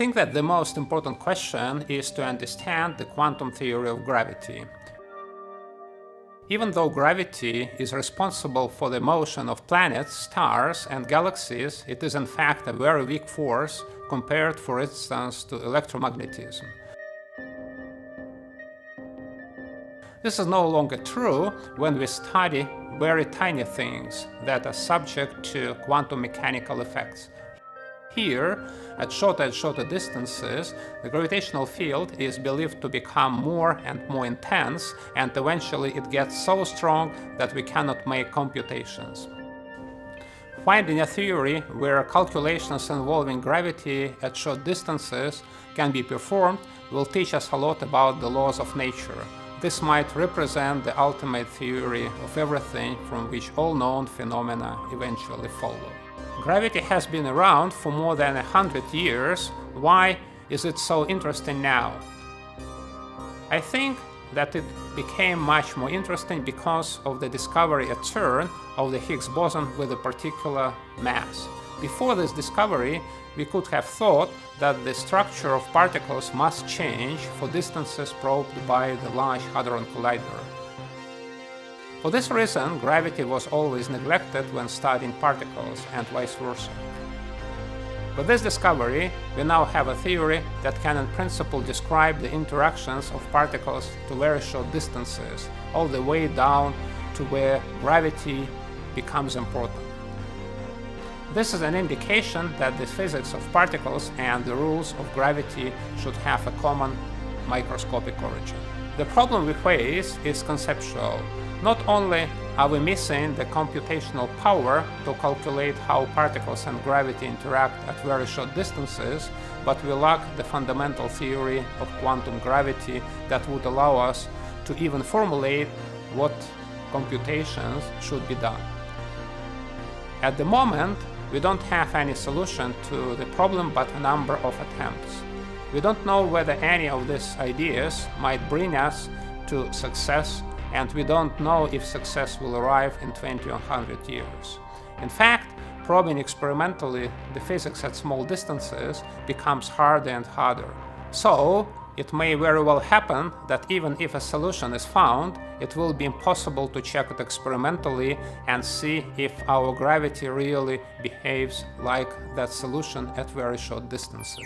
think that the most important question is to understand the quantum theory of gravity. Even though gravity is responsible for the motion of planets, stars, and galaxies, it is in fact a very weak force compared, for instance, to electromagnetism. This is no longer true when we study very tiny things that are subject to quantum mechanical effects. Here, at shorter and shorter distances, the gravitational field is believed to become more and more intense, and eventually it gets so strong that we cannot make computations. Finding a theory where calculations involving gravity at short distances can be performed will teach us a lot about the laws of nature. This might represent the ultimate theory of everything from which all known phenomena eventually follow. Gravity has been around for more than 100 years. Why is it so interesting now? I think that it became much more interesting because of the discovery at CERN of the Higgs boson with a particular mass. Before this discovery, we could have thought that the structure of particles must change for distances probed by the Large Hadron Collider. For this reason, gravity was always neglected when studying particles, and vice versa. With this discovery, we now have a theory that can in principle describe the interactions of particles to very short distances, all the way down to where gravity becomes important. This is an indication that the physics of particles and the rules of gravity should have a common microscopic origin. The problem we face is conceptual. Not only are we missing the computational power to calculate how particles and gravity interact at very short distances, but we lack the fundamental theory of quantum gravity that would allow us to even formulate what computations should be done. At the moment, we don't have any solution to the problem but a number of attempts. We don't know whether any of these ideas might bring us to success, and we don't know if success will arrive in 20 or 100 years. In fact, probing experimentally the physics at small distances becomes harder and harder. So, it may very well happen that even if a solution is found, it will be impossible to check it experimentally and see if our gravity really behaves like that solution at very short distances.